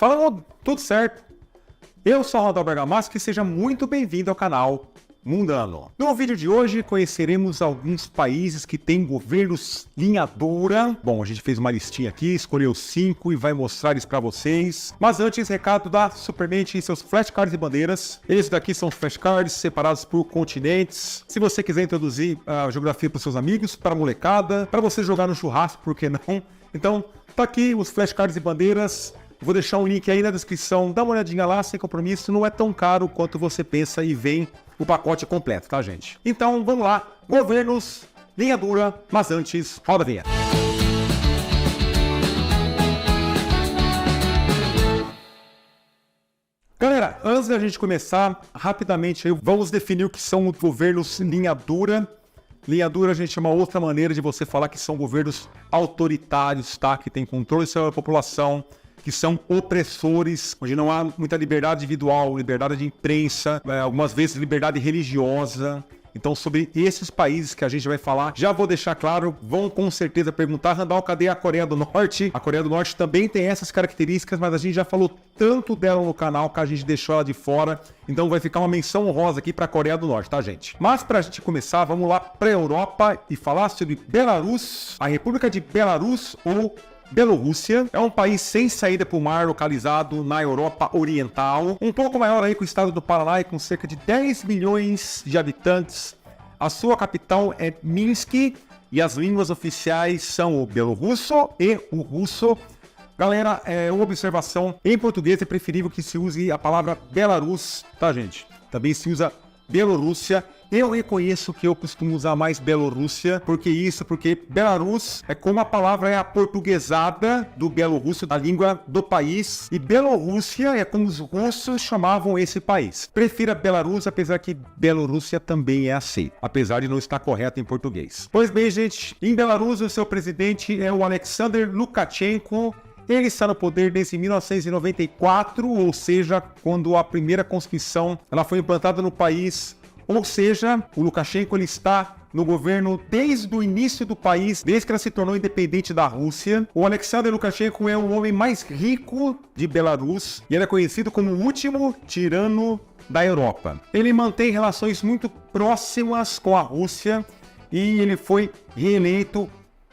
Falando tudo certo, eu sou o Randall Bergamasco e seja muito bem-vindo ao canal Mundano. No vídeo de hoje conheceremos alguns países que têm governos linha dura. Bom, a gente fez uma listinha aqui, escolheu 5 e vai mostrar isso para vocês. Mas antes, recado da Supermente e seus flashcards e bandeiras. Esses daqui são os flashcards separados por continentes. Se você quiser introduzir a geografia para os seus amigos, para a molecada, para você jogar no churrasco, por que não? Então, tá aqui os flashcards e bandeiras. Vou deixar um link aí na descrição, dá uma olhadinha lá, sem compromisso, não é tão caro quanto você pensa e vem o pacote completo, tá, gente? Então, vamos lá, governos, linha dura, mas antes, roda a vinheta. Galera, antes da gente começar, rapidamente aí, vamos definir o que são os governos linha dura. Linha dura a gente chama outra maneira de você falar que são governos autoritários, tá? Que tem controle sobre a população, que são opressores, onde não há muita liberdade individual, liberdade de imprensa, algumas vezes liberdade religiosa. Então, sobre esses países que a gente vai falar, já vou deixar claro, vão com certeza perguntar, Randall, cadê a Coreia do Norte? A Coreia do Norte também tem essas características, mas a gente já falou tanto dela no canal que a gente deixou ela de fora. Então vai ficar uma menção honrosa aqui para a Coreia do Norte, tá, gente? Mas para a gente começar, vamos lá para a Europa e falar sobre Belarus, a República de Belarus ou Bielorrússia. É um país sem saída para o mar, localizado na Europa Oriental, um pouco maior aí que o estado do Paraná, com cerca de 10 milhões de habitantes. A sua capital é Minsk e as línguas oficiais são o bielorrusso e o russo. Galera, uma observação, em português é preferível que se use a palavra Belarus, tá, gente? Também se usa Bielorrússia. Eu reconheço que eu costumo usar mais Bielorrússia, porque Belarus é como a palavra é aportuguesada do bielorrusso, da língua do país, e Bielorrússia é como os russos chamavam esse país. Prefira Belarus, apesar que Bielorrússia também é aceito, apesar de não estar correto em português. Pois bem, gente, em Belarus o seu presidente é o Alexander Lukashenko. Ele está no poder desde 1994, ou seja, quando a primeira Constituição ela foi implantada no país. Ou seja, o Lukashenko ele está no governo desde o início do país, desde que ela se tornou independente da Rússia. O Alexander Lukashenko é o homem mais rico de Belarus e ele é conhecido como o último tirano da Europa. Ele mantém relações muito próximas com a Rússia e ele foi reeleito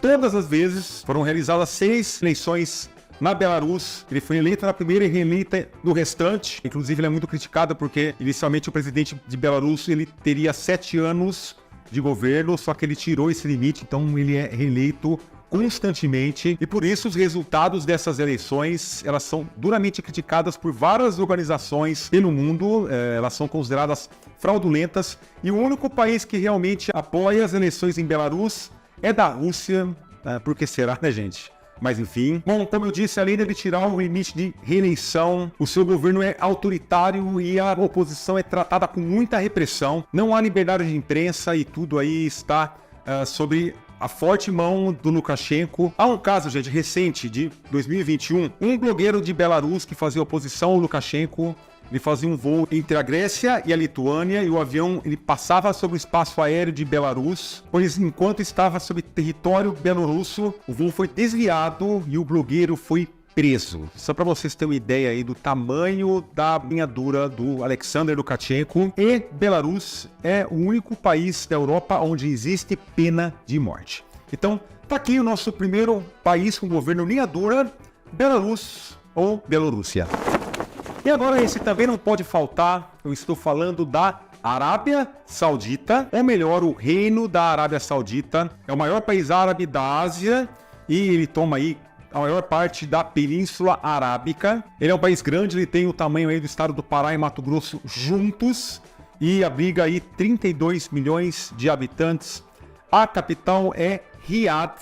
todas as vezes. Foram realizadas 6 eleições na Belarus. Ele foi eleito na primeira e reeleito no restante. Inclusive, ele é muito criticado porque, inicialmente, o presidente de Belarus ele teria 7 anos de governo, só que ele tirou esse limite, então ele é reeleito constantemente. E por isso, os resultados dessas eleições, elas são duramente criticadas por várias organizações pelo mundo. Elas são consideradas fraudulentas. E o único país que realmente apoia as eleições em Belarus é da Rússia. Por que será, né, gente? Mas enfim, bom, como eu disse, além de tirar o limite de reeleição, o seu governo é autoritário e a oposição é tratada com muita repressão. Não há liberdade de imprensa e tudo aí está sobre a forte mão do Lukashenko. Há um caso, gente, recente de 2021, um blogueiro de Belarus que fazia oposição ao Lukashenko. Ele fazia um voo entre a Grécia e a Lituânia e o avião ele passava sobre o espaço aéreo de Belarus, pois enquanto estava sobre território belorrusso, o voo foi desviado e o blogueiro foi preso. Só para vocês terem uma ideia aí do tamanho da linha dura do Alexander Lukashenko. E Belarus é o único país da Europa onde existe pena de morte. Então, tá aqui o nosso primeiro país com governo linha dura, Belarus ou Bielorrússia. E agora esse também não pode faltar, eu estou falando da Arábia Saudita, ou melhor, o Reino da Arábia Saudita. É o maior país árabe da Ásia e ele toma aí a maior parte da Península Arábica. Ele é um país grande, ele tem o tamanho aí do estado do Pará e Mato Grosso juntos e abriga aí 32 milhões de habitantes. A capital é Riad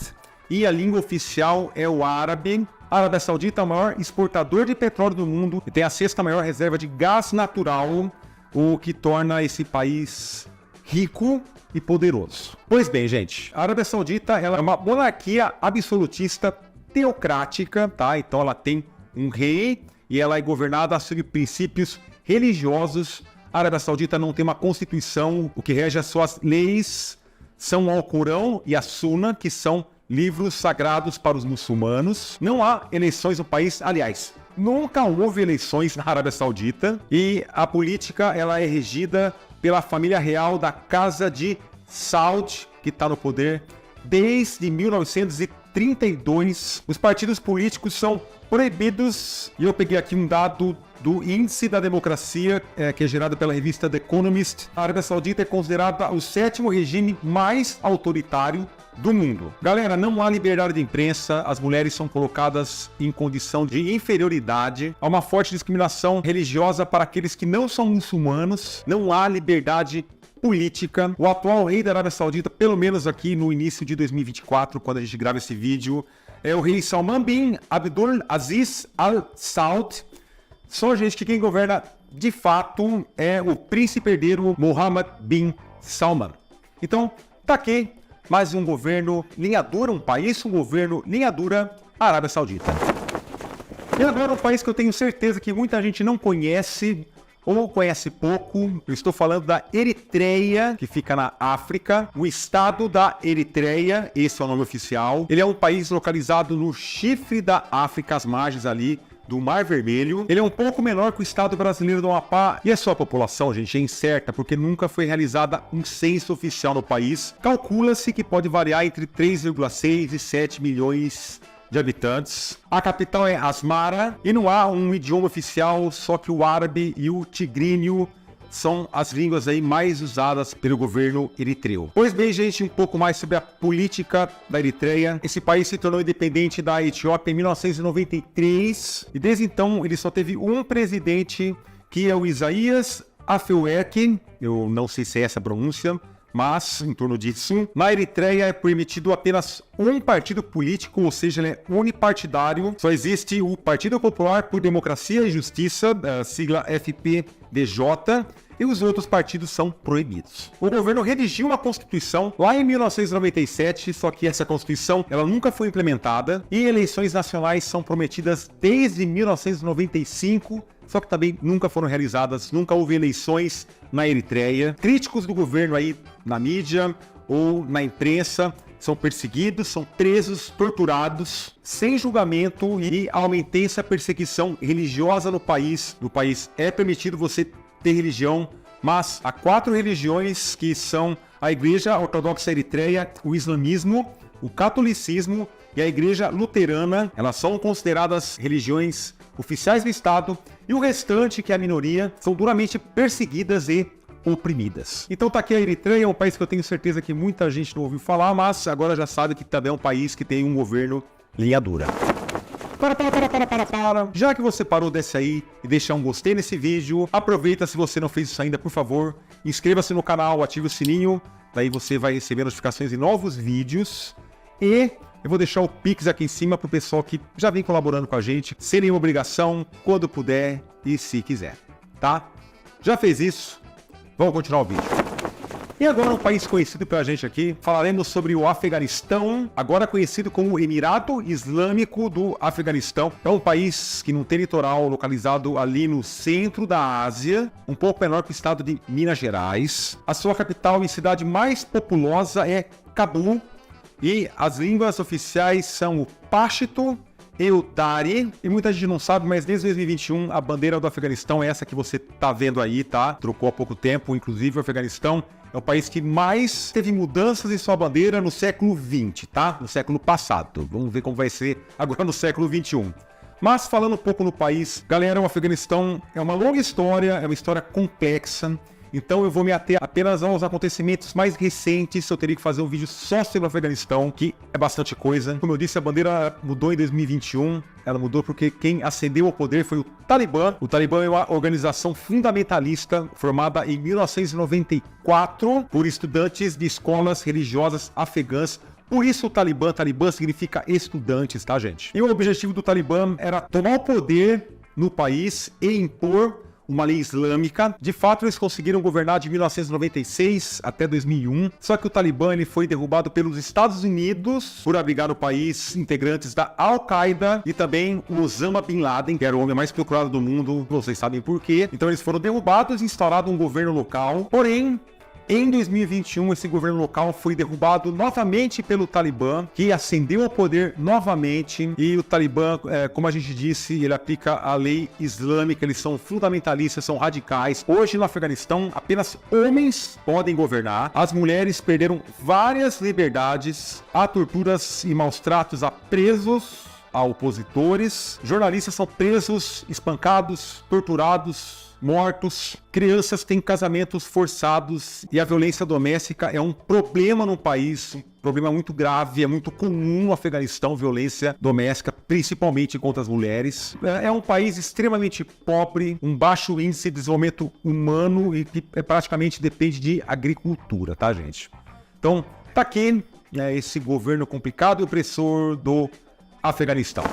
e a língua oficial é o árabe. A Arábia Saudita é o maior exportador de petróleo do mundo e tem a 6ª maior reserva de gás natural, o que torna esse país rico e poderoso. Pois bem, gente, a Arábia Saudita ela é uma monarquia absolutista teocrática, tá? Então ela tem um rei e ela é governada sob princípios religiosos. A Arábia Saudita não tem uma constituição, o que rege as suas leis são o Alcorão e a Sunna, que são livros sagrados para os muçulmanos. Não há eleições no país, aliás, nunca houve eleições na Arábia Saudita e a política ela é regida pela família real da Casa de Saud, que está no poder desde 1932. Os partidos políticos são proibidos, e eu peguei aqui um dado do Índice da Democracia, que é gerado pela revista The Economist. A Arábia Saudita é considerada o 7º regime mais autoritário do mundo. Galera, não há liberdade de imprensa, as mulheres são colocadas em condição de inferioridade, há uma forte discriminação religiosa para aqueles que não são muçulmanos, não há liberdade política. O atual rei da Arábia Saudita, pelo menos aqui no início de 2024, quando a gente grava esse vídeo, é o rei Salman bin Abdul Aziz Al Saud. Só, gente, que quem governa de fato é o príncipe herdeiro Mohammed bin Salman. Então, tá aqui mais um governo linha dura, um governo linha dura, Arábia Saudita. E agora um país que eu tenho certeza que muita gente não conhece ou conhece pouco. Eu estou falando da Eritreia, que fica na África. O estado da Eritreia, esse é o nome oficial. Ele é um país localizado no chifre da África, às margens ali do Mar Vermelho. Ele é um pouco menor que o estado brasileiro do Amapá e a sua população, gente, é incerta porque nunca foi realizada um censo oficial no país. Calcula-se que pode variar entre 3,6 e 7 milhões de habitantes. A capital é Asmara e não há um idioma oficial, só que o árabe e o tigrínico são as línguas aí mais usadas pelo governo eritreu. Pois bem, gente, um pouco mais sobre a política da Eritreia. Esse país se tornou independente da Etiópia em 1993 e desde então ele só teve um presidente, que é o Isaías Afewerki. Eu não sei se é essa a pronúncia, mas em torno disso. Na Eritreia é permitido apenas um partido político, ou seja, ele é unipartidário. Só existe o Partido Popular por Democracia e Justiça, a sigla FPDJ, e os outros partidos são proibidos. O governo redigiu uma constituição lá em 1997, só que essa constituição ela nunca foi implementada e eleições nacionais são prometidas desde 1995, só que também nunca foram realizadas, nunca houve eleições na Eritreia. Críticos do governo aí na mídia ou na imprensa são perseguidos, são presos, torturados, sem julgamento, e há uma intensa perseguição religiosa no país. No país é permitido você ter religião, mas há 4 religiões que são a Igreja Ortodoxa Eritreia, o Islamismo, o Catolicismo e a Igreja Luterana. Elas são consideradas religiões oficiais do Estado, e o restante, que é a minoria, são duramente perseguidas e oprimidas. Então tá aqui a Eritreia, é um país que eu tenho certeza que muita gente não ouviu falar, mas agora já sabe que também é um país que tem um governo linha dura. Para. Já que você parou, desce aí e deixa um gostei nesse vídeo. Aproveita, se você não fez isso ainda, por favor, inscreva-se no canal, ative o sininho, daí você vai receber notificações de novos vídeos. E eu vou deixar o Pix aqui em cima para o pessoal que já vem colaborando com a gente, sem nenhuma obrigação, quando puder e se quiser, tá? Já fez isso? Vamos continuar o vídeo. E agora um país conhecido pela gente aqui, falaremos sobre o Afeganistão, agora conhecido como Emirado Islâmico do Afeganistão. É um país que não tem litoral, localizado ali no centro da Ásia, um pouco menor que o estado de Minas Gerais. A sua capital e cidade mais populosa é Cabul, e as línguas oficiais são o Pashto e o Dari. E muita gente não sabe, mas desde 2021 a bandeira do Afeganistão é essa que você tá vendo aí, tá? Trocou há pouco tempo, inclusive o Afeganistão é o país que mais teve mudanças em sua bandeira no século XX, tá? No século passado. Vamos ver como vai ser agora no século XXI. Mas falando um pouco no país, galera, o Afeganistão é uma longa história, é uma história complexa. Então eu vou me ater apenas aos acontecimentos mais recentes. Eu teria que fazer um vídeo só sobre o Afeganistão, que é bastante coisa. Como eu disse, a bandeira mudou em 2021. Ela mudou porque quem ascendeu ao poder foi o Talibã. O Talibã é uma organização fundamentalista formada em 1994 por estudantes de escolas religiosas afegãs. Por isso o Talibã significa estudantes, tá, gente? E o objetivo do Talibã era tomar o poder no país e impor uma lei islâmica. De fato, eles conseguiram governar de 1996 até 2001, só que o Talibã ele foi derrubado pelos Estados Unidos por abrigar no país integrantes da Al-Qaeda e também o Osama Bin Laden, que era o homem mais procurado do mundo, vocês sabem por quê. Então eles foram derrubados e instaurado um governo local, porém Em 2021, esse governo local foi derrubado novamente pelo Talibã, que ascendeu ao poder novamente. E o Talibã, como a gente disse, ele aplica a lei islâmica, eles são fundamentalistas, são radicais. Hoje no Afeganistão, apenas homens podem governar. As mulheres perderam várias liberdades, há torturas e maus tratos a presos, a opositores. Jornalistas são presos, espancados, torturados, mortos. Crianças têm casamentos forçados e a violência doméstica é um problema no país, um problema muito grave, é muito comum no Afeganistão, violência doméstica, principalmente contra as mulheres. É um país extremamente pobre, um baixo índice de desenvolvimento humano e que praticamente depende de agricultura, tá, gente? Então, tá aqui esse governo complicado e opressor do Afeganistão.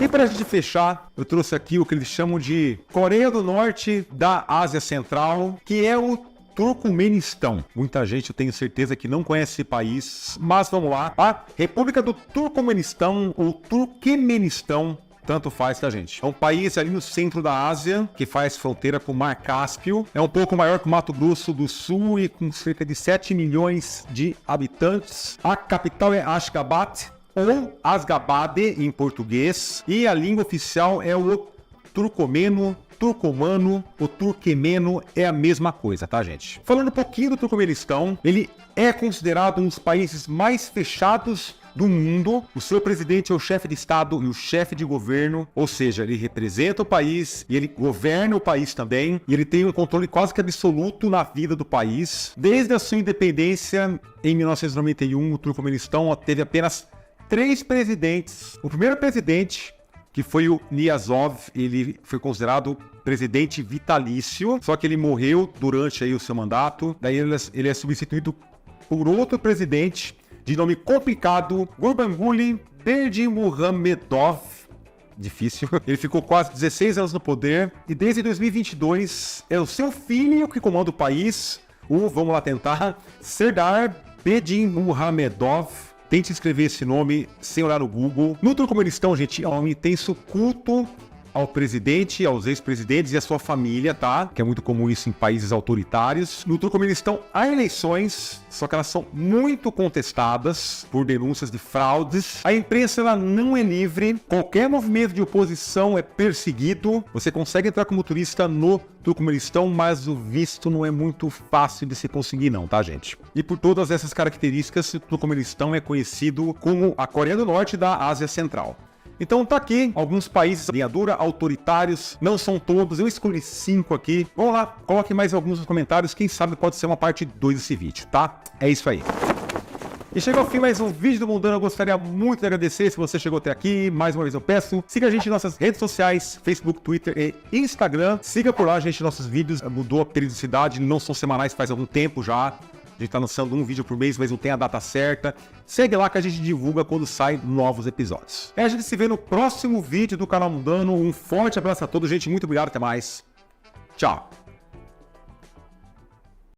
E para a gente fechar, eu trouxe aqui o que eles chamam de Coreia do Norte da Ásia Central, que é o Turcomenistão. Muita gente, eu tenho certeza, que não conhece esse país, mas vamos lá. A República do Turcomenistão, ou Turquemenistão, tanto faz, tá, gente? É um país ali no centro da Ásia, que faz fronteira com o Mar Cáspio. É um pouco maior que o Mato Grosso do Sul e com cerca de 7 milhões de habitantes. A capital é Ashgabat, ou Asgabade em português, e a língua oficial é o turcomeno, turcomano, o turquemeno é a mesma coisa, tá, gente? Falando um pouquinho do Turcomenistão, ele é considerado um dos países mais fechados do mundo. O seu presidente é o chefe de estado e o chefe de governo, ou seja, ele representa o país e ele governa o país também, e ele tem um controle quase que absoluto na vida do país. Desde a sua independência, em 1991, o Turcomenistão teve apenas 3 presidentes. O primeiro presidente, que foi o Niyazov, ele foi considerado presidente vitalício, só que ele morreu durante aí o seu mandato. Daí ele é substituído por outro presidente de nome complicado, Gurbanguly Berdimuhamedov. Difícil. Ele ficou quase 16 anos no poder e desde 2022 é o seu filho que comanda o país, vamos lá tentar, Serdar Berdimuhamedov. Tente escrever esse nome sem olhar no Google. No Turcomenistão, gente, há um intenso culto ao presidente, aos ex-presidentes e à sua família, tá? Que é muito comum isso em países autoritários. No Turcomenistão há eleições, só que elas são muito contestadas por denúncias de fraudes. A imprensa, ela não é livre. Qualquer movimento de oposição é perseguido. Você consegue entrar como turista no Turcomenistão, mas o visto não é muito fácil de se conseguir não, tá, gente? E por todas essas características, o Turcomenistão é conhecido como a Coreia do Norte da Ásia Central. Então tá aqui alguns países linha dura, autoritários, não são todos, eu escolhi 5 aqui. Vamos lá, coloque mais alguns nos comentários, quem sabe pode ser uma parte 2 desse vídeo, tá? É isso aí. E chegou ao fim mais um vídeo do Mundano. Eu gostaria muito de agradecer se você chegou até aqui. Mais uma vez eu peço, siga a gente em nossas redes sociais, Facebook, Twitter e Instagram. Siga por lá, gente, nossos vídeos. Mudou a periodicidade, não são semanais faz algum tempo já. A gente tá lançando um vídeo por mês, mas não tem a data certa. Segue lá que a gente divulga quando saem novos episódios. A gente se vê no próximo vídeo do canal Mundano. Um forte abraço a todos, gente. Muito obrigado, até mais. Tchau.